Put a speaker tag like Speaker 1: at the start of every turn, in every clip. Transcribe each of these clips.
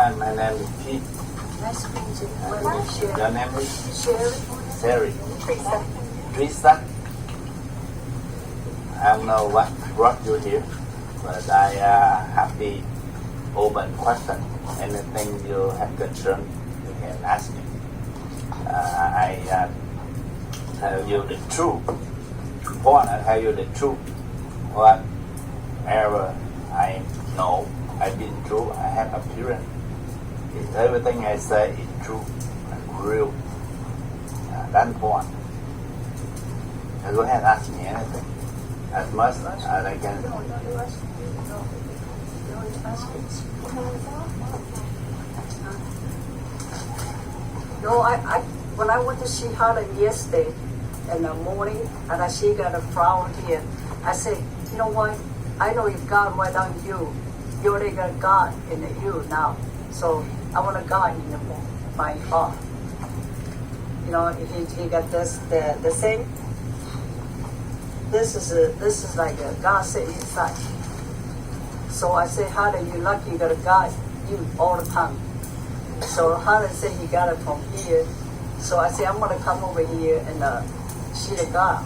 Speaker 1: Hi, my name is Pete.
Speaker 2: Nice to meet you. My name is Sherry.
Speaker 1: Your name is
Speaker 2: Sherry.
Speaker 1: Sherry.
Speaker 2: Teresa.
Speaker 1: Teresa. I don't know what brought you here, but I have the open question. Anything you have concern, you can ask me. I tell you the truth. Important, I tell you the truth. Whatever I know, I've been through, I have appearance. Everything I say is true and real. That's important. Go ahead and ask me anything. As much as I can.
Speaker 2: No, I when I went to see Helen yesterday in the morning, and I see got a flower here, I said, you know what? I know if God went on you, you already got God in you now. So I want a God in my heart. You know, he got this the same. This is like a God said inside. So I say, Helen, you lucky you got a God you all the time. So Helen said he got it from here. So I say I'm gonna come over here and see the God.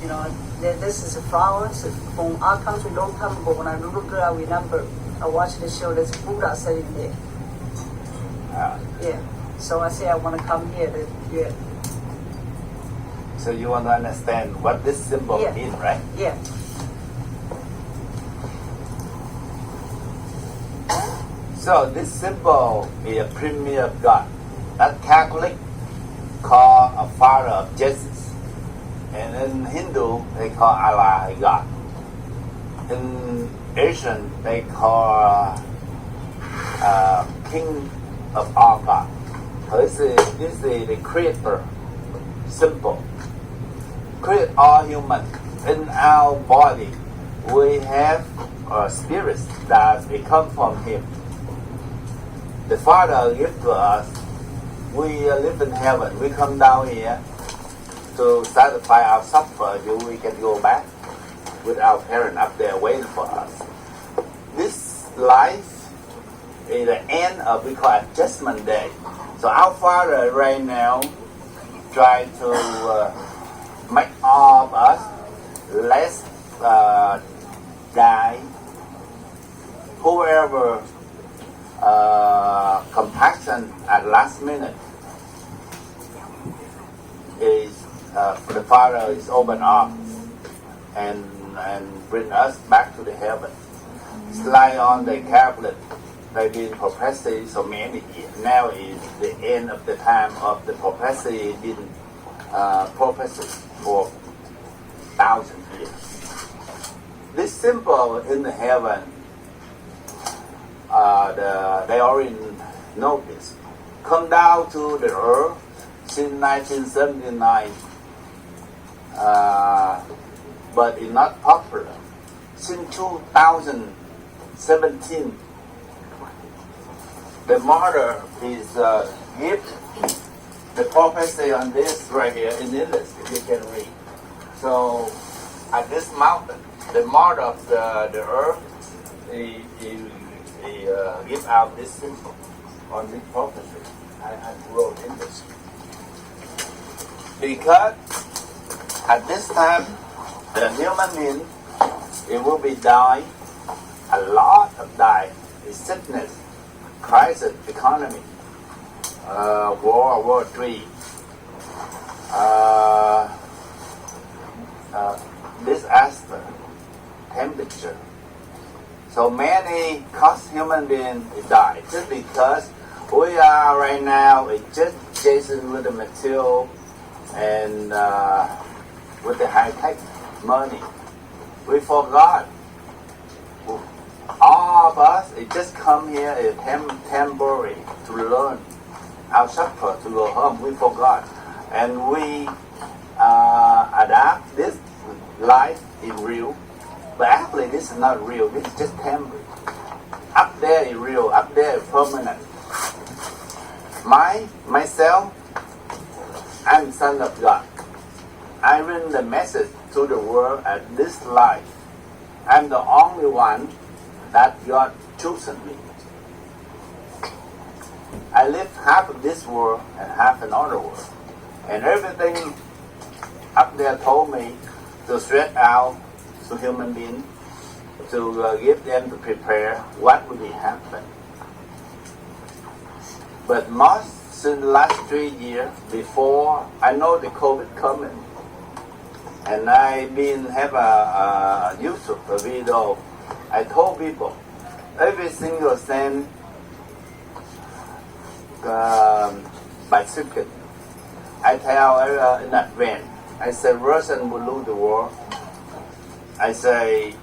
Speaker 2: You know, this is the flowers from our country long time ago. When I was a little girl, I remember I watched the show. There's Buddha sitting there. Yeah. So I say I want to come here to yeah.
Speaker 1: So you want to understand what this symbol means, right?
Speaker 2: Yeah.
Speaker 1: So this symbol is a premier of God. That Catholic call a father of Jesus. And in Hindu, they call Allah God. In Asian, they call King of all God. This is the creator symbol. Create all human. In our body, we have spirits that come from Him. The Father gives to us. We live in heaven. We come down here to satisfy our supper. We can go back with our parents up there waiting for us. This life is the end of we call adjustment day. So our Father right now try to make all of us less die. Whoever compassion at last minute is the Father is open arms and bring us back to the heaven. It's like on the Catholic, they've been prophecy so many years. Now is the end of the time of the prophecy. Been prophecy for 1,000 years. This symbol in the heaven, they already know this. Come down to the earth since 1979, but it's not popular. Since 2017, the mother is give the prophecy on this right here in English, you can read. So at this mountain, the mother of the earth, he give out this symbol on this prophecy. I wrote in this. Because at this time, the human being, it will be die, a lot of die, sickness, crisis, economy, World War III, disaster, temperature. So many cost human beings die just because we are right now just chasing with the material and with the high-tech money. We forgot. All of us, it just come here temporary to learn our supper, to go home. We forgot. And we adapt this life is real. But actually, this is not real. This is just temporary. Up there is real. Up there is permanent. Myself, I'm son of God. I bring the message to the world at this life. I'm the only one that God chosen me. I live half of this world and half another world. And everything up there told me to stretch out to human beings, to give them to prepare what will happen. But most in the last 3 years, before I know the COVID coming, and I have a YouTube video, I told people every single cent by second. I tell in advance. I say Russian will lose the war. I say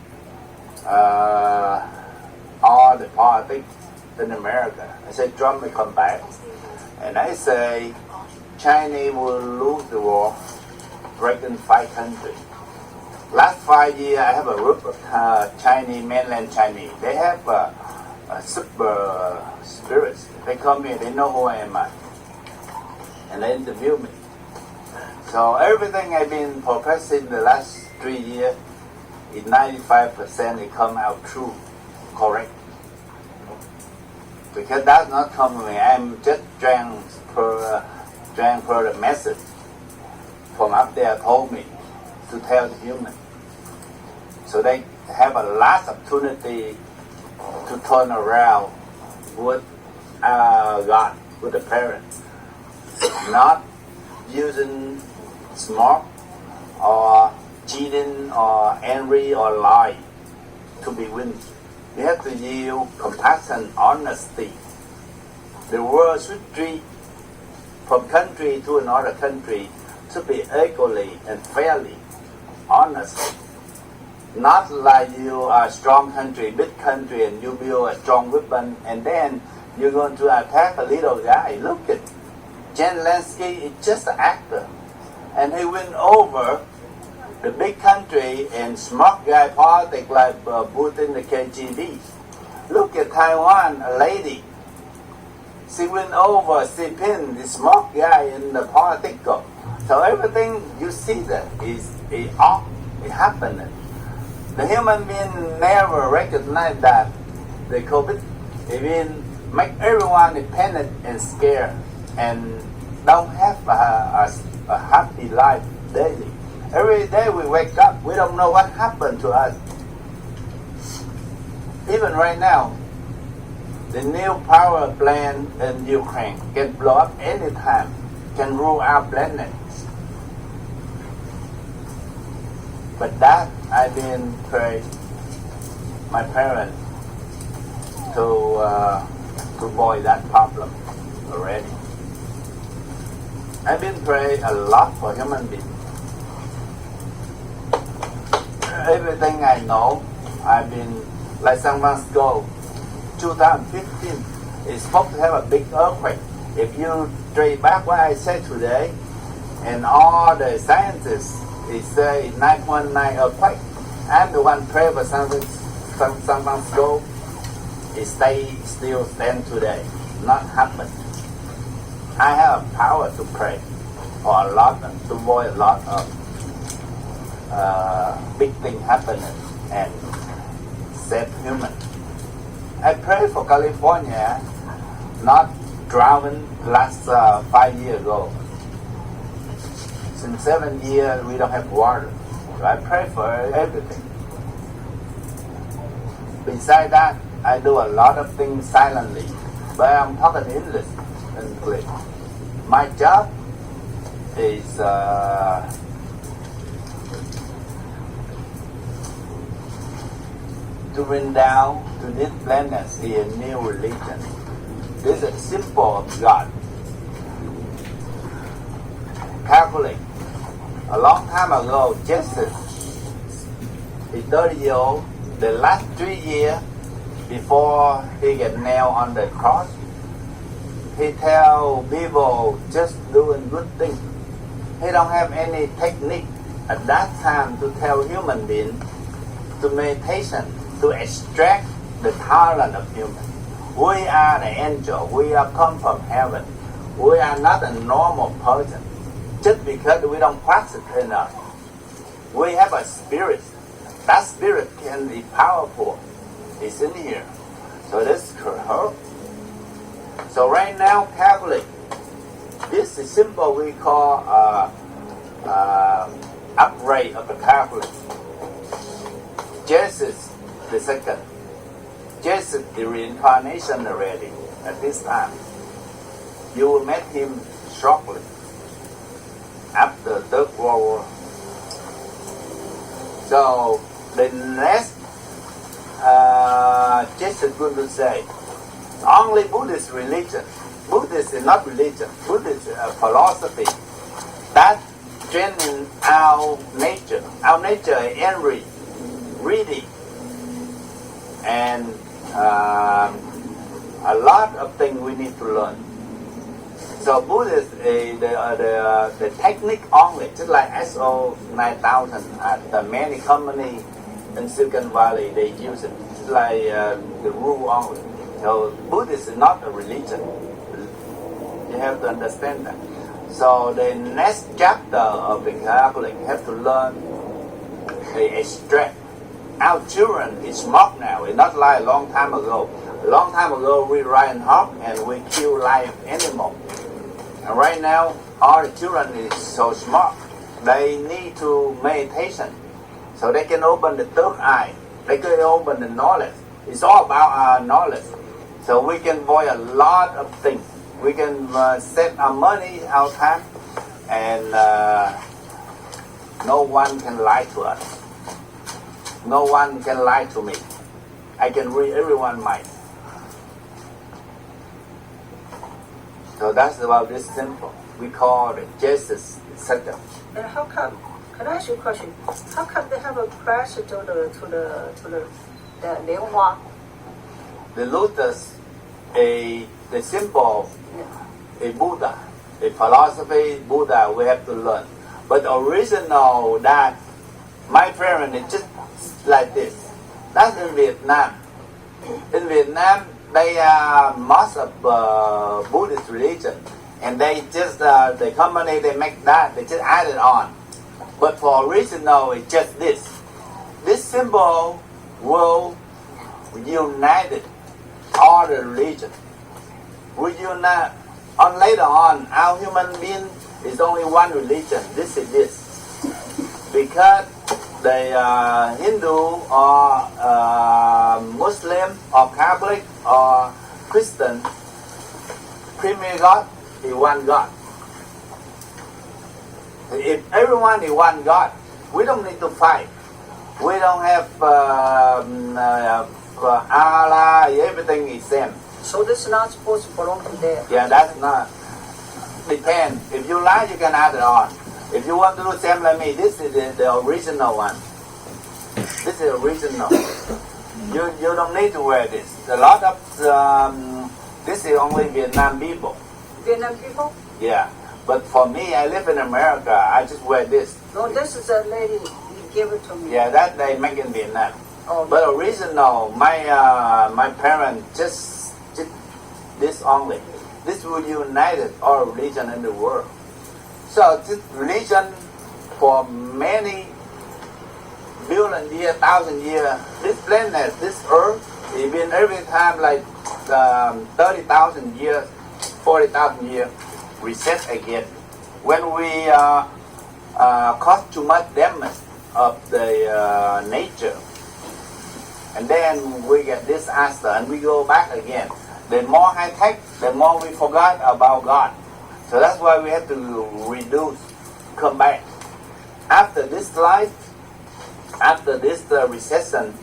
Speaker 1: all the politics in America. I say Trump will come back. And I say China will lose the war, breaking 5 countries. Last 5 years, I have a group of Chinese, mainland Chinese. They have a super spirits. They come here, they know who I am. And they interview me. So everything I've been professing the last 3 years, in 95% it come out true, correct. Because that's not come from me. I'm just transfer the message from up there told me to tell the human. So they have a last opportunity to turn around with God, with the parents. Not using smart or cheating or envy or lie to be win. We have to use compassion, honesty. The world should treat from country to another country should be equally and fairly, honestly. Not like you are a strong country, big country, and you build a strong weapon, and then you're going to attack a little guy. Look at Zelensky is just an actor, and he went over the big country and smart guy politics like Putin, the KGB. Look at Taiwan, a lady. She went over Xi Jinping, the smart guy in the politics. So everything you see that is it happening. The human being never recognize that the COVID even make everyone dependent and scared and don't have a happy life daily. Every day we wake up, we don't know what happened to us. Even right now, the new power plant in Ukraine can blow up anytime, can rule our planet. But that I've been praying my parents to avoid that problem already. I've been praying a lot for human beings. Everything I know, I've been, like some months ago, 2015, is supposed to have a big earthquake. If you trace back what I said today, and all the scientists, they say 9.9 earthquake. I'm the one praying for something some months ago. It still stand today, not happen. I have power to pray for a lot and to avoid a lot of big things happening and save human. I pray for California not drowning last 5 years ago. Since 7 years we don't have water. So I pray for everything. Besides that, I do a lot of things silently, but I'm talking English. My job is to bring down to this planet a new religion. This is a symbol of God. Catholic. A long time ago, Jesus is 30 years old. The last 3 years before he get nailed on the cross, he tell people just doing good things. He don't have any technique at that time to tell human beings to meditation, to extract the talent of human. We are the angel. We are come from heaven. We are not a normal person. Just because we don't practice enough. We have a spirit. That spirit can be powerful. It's in here. So this could help. So right now, Catholic, this is symbol we call upgrade of the Catholic. Jesus the second. Jesus the reincarnation already at this time. You will meet him shortly after Third World War. So the next Jesus is going to say, only Buddhist religion. Buddhist is not religion. Buddhist is philosophy that trains in our nature. Our nature is envy, greedy, and a lot of things we need to learn. So Buddhist is the technique only, just like SO 9000 at the many companies in Silicon Valley, they use it. It's like the rule only. So Buddhist is not a religion. You have to understand that. So the next chapter of the Catholic have to learn the extract. Our children is smart now. It's not like a long time ago. A long time ago we ride and hawk and we kill live animal. And right now all the children is so smart. They need to meditation. So they can open the third eye. They can open the knowledge. It's all about our knowledge. So we can avoid a lot of things. We can save our money, our time, and no one can lie to us. No one can lie to me. I can read everyone's mind. So that's about this simple. We call it Jesus setup.
Speaker 2: And how come? Can I ask you a question? How come they have a crash to the Lianhua?
Speaker 1: The lotus, the symbol, a Buddha, a philosophy Buddha we have to learn. But the original that my parents is just like this. That's in Vietnam. In Vietnam, they are most of Buddhist religion, and they just the company they make that they just add it on. But for original, it's just this. This symbol will unite all the religion. We unite. On later on, our human being is only one religion. This is this. Because the Hindu or Muslim or Catholic or Christian, primary God is one God. If everyone is one God, we don't need to fight. We don't have Allah, everything is same.
Speaker 2: So this is not supposed to belong to them.
Speaker 1: Yeah, that's not. Depend. If you like, you can add it on. If you want to do same like me, this is the original one. This is original. You don't need to wear this. A lot of this is only Vietnam people.
Speaker 2: Vietnam people?
Speaker 1: Yeah. But for me, I live in America. I just wear this.
Speaker 2: No, this is a lady. You give it to me.
Speaker 1: Yeah, that they make in Vietnam.
Speaker 2: Oh,
Speaker 1: But original, my parents just this only. This will unite all religion in the world. So this religion for many billion years, 1,000 years, this planet, this earth, it's been every time like 30,000 years, 40,000 years, reset again. When we cause too much damage of the nature, and then we get disaster and we go back again. The more high tech, the more we forgot about God. So that's why we have to reduce, come back. After this life, after this recession,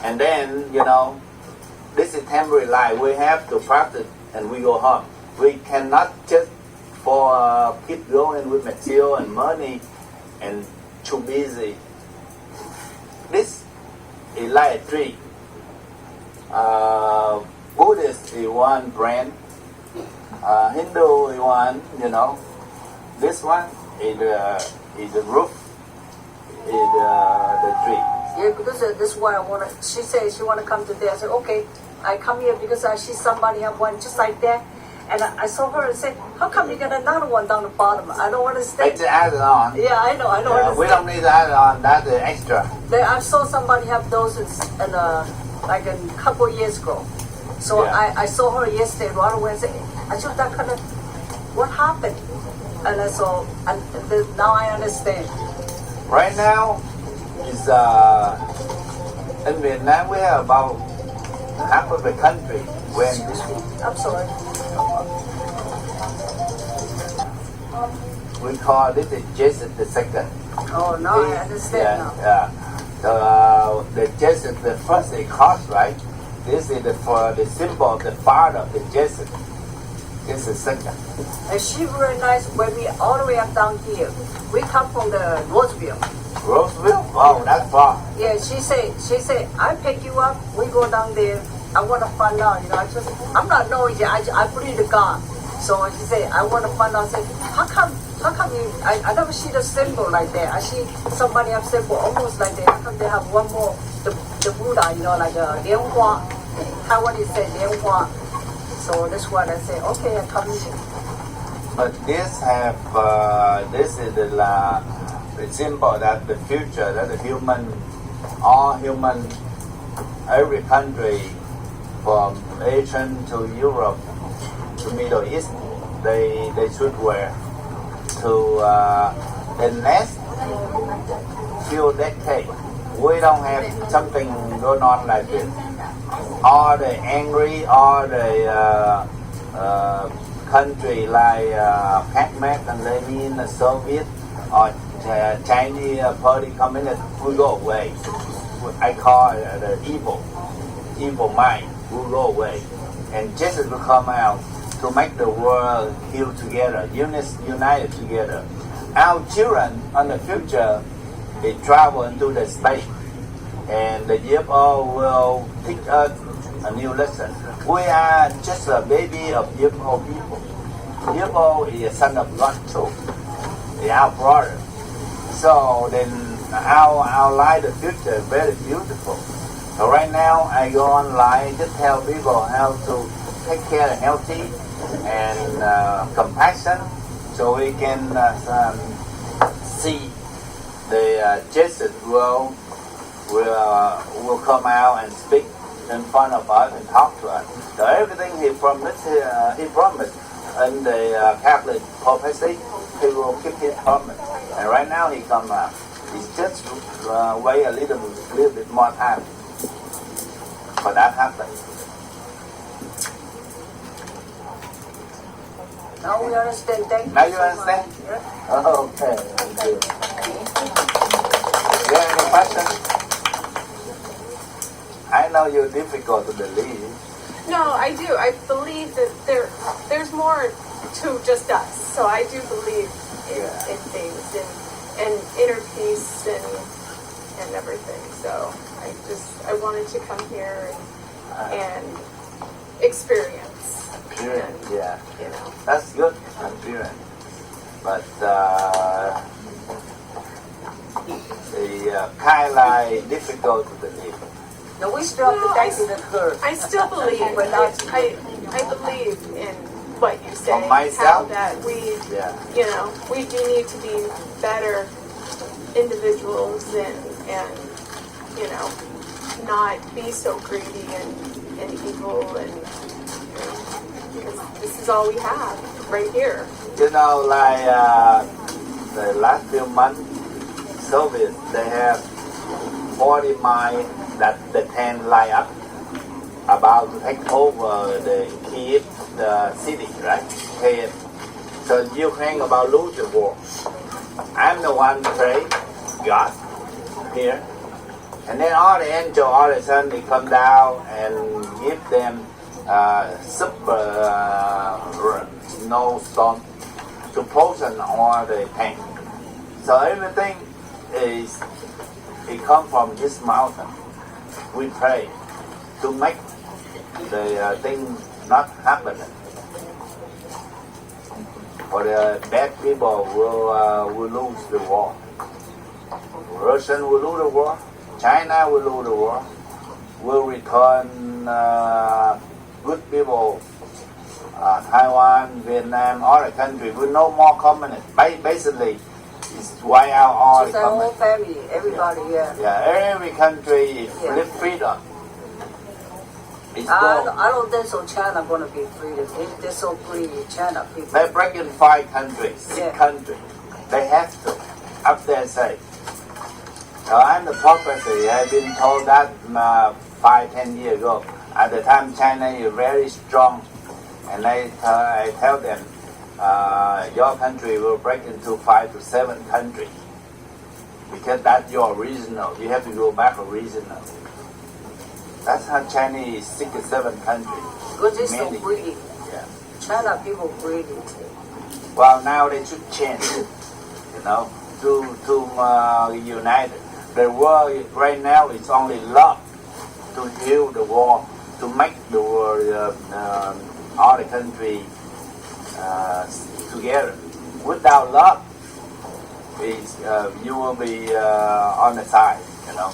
Speaker 1: and then, this is temporary life. We have to practice and we go home. We cannot just keep going with material and money and too busy. This is like a tree. Buddhist is one brand. Hindu is one, This one is the roof, is the tree.
Speaker 2: Yeah, because this is why I want to. She says she want to come today. I said, okay, I come here because I see somebody have one just like that. And I saw her and said, how come you got another one down the bottom? I don't want to stay.
Speaker 1: Let's add it on.
Speaker 2: Yeah, I know. I don't want to
Speaker 1: We don't need to add it on. That's extra.
Speaker 2: I saw somebody have those in like a couple years ago. So
Speaker 1: Yeah.
Speaker 2: I saw her yesterday right away and said, what happened? And now I understand.
Speaker 1: Right now, is in Vietnam we have about half of the country when
Speaker 2: I'm sorry.
Speaker 1: we call it the Jesus the second.
Speaker 2: Oh, now I understand now.
Speaker 1: Yeah. The Jesus the first is cross, right? This is for the symbol of the father of the Jesus. This is second.
Speaker 2: And she very nice when we all the way up down here. We come from the Roseville.
Speaker 1: Roseville? Wow, that's far.
Speaker 2: Yeah, she said, I pick you up, we go down there. I want to find out, I'm not noisy, I believe the God. So she said, I want to find out. I said, how come you, I never see the symbol like that. I see somebody have symbol almost like that. How come they have one more, the Buddha, like a Lian Hua. Taiwanese say Lian Hua. So that's what I say, okay, I come here.
Speaker 1: But this is the symbol that the future, that the all human, every country from Asian to Europe to Middle East, they should wear to the next few decades. We don't have something going on like this. All the angry, all the country like Pac-Man and Lenin, the Soviet, or Chinese Party Communist will go away. I call it the evil mind will go away. And Jesus will come out to make the world heal together, united together. Our children in the future, they travel into the space, and the UFO will teach us a new lesson. We are just a baby of UFO people. UFO is a son of God too. They are our brother. So then our life, the future is very beautiful. So right now I go online, just tell people how to take care of healthy and compassion, so we can see the Jesus will come out and speak in front of us and talk to us. So everything he promised in the Catholic prophecy, he will keep his promise. And right now he come out. He's just wait a little bit more time for that happen.
Speaker 2: Now we understand. Thank you.
Speaker 1: Now you
Speaker 2: so
Speaker 1: understand?
Speaker 2: much. Yeah.
Speaker 1: Oh, okay. Thank you. You have any questions? I know you're difficult to believe.
Speaker 3: No, I do. I believe that there's more to just us. So I do believe in things and inner peace and everything. So I wanted to come here and experience.
Speaker 1: Experience, yeah.
Speaker 3: You know.
Speaker 1: That's good, experience. But the kind like difficult to believe.
Speaker 2: No, we still have to thank you to her.
Speaker 3: I still believe,
Speaker 2: But not to
Speaker 3: I believe in what you say.
Speaker 1: For myself?
Speaker 3: How that we,
Speaker 1: Yeah.
Speaker 3: we do need to be better individuals and not be so greedy and evil because this is all we have right here.
Speaker 1: Like the last few months, Soviet, they have 40 miles that the 10 line up about to take over the Kiev, the city, right? Kiev. So Ukraine about lose the war. I'm the one pray God here. And then all the angels all of a sudden they come down and give them super snowstorm to poison all the tank. So everything it come from this mountain. We pray to make the thing not happening. For the bad people will lose the war. Russian will lose the war. China will lose the war. Will return good people. Taiwan, Vietnam, all the countries with no more communists. Basically, it's wipe out all
Speaker 2: Just
Speaker 1: the
Speaker 2: our whole
Speaker 1: communists.
Speaker 2: family, everybody, yeah.
Speaker 1: Yeah, every country is
Speaker 2: Yeah.
Speaker 1: freedom. It's
Speaker 2: I
Speaker 1: go.
Speaker 2: don't think so. China gonna be free. They're so greedy. China people.
Speaker 1: They break in 5 countries, 6
Speaker 2: Yeah.
Speaker 1: countries. They have to. Up there say. I'm the prophecy. I've been told that 5-10 years ago. At the time, China is very strong, and I tell them, your country will break into 5 to 7 countries because that's your original. You have to go back original. That's how China is 6 or 7 countries.
Speaker 2: Because they're so
Speaker 1: Many.
Speaker 2: greedy.
Speaker 1: Yeah.
Speaker 2: China people greedy.
Speaker 1: Well, now they should change, you know, to unite. The world right now is only love to heal the war, to make the world, all the country together. Without love, you will be on the side, you know.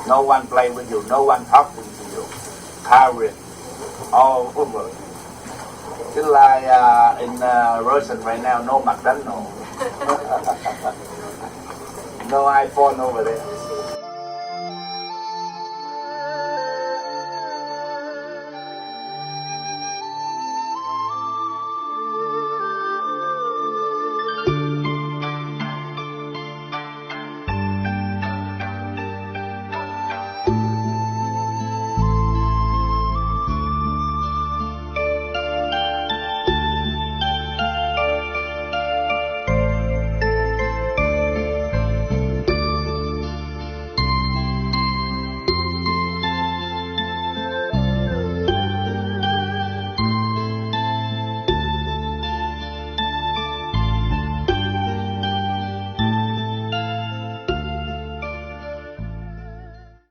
Speaker 1: No one play with you, no one talking to you. Pirate all over. Just like in Russian right now, no McDonald's. No iPhone over there.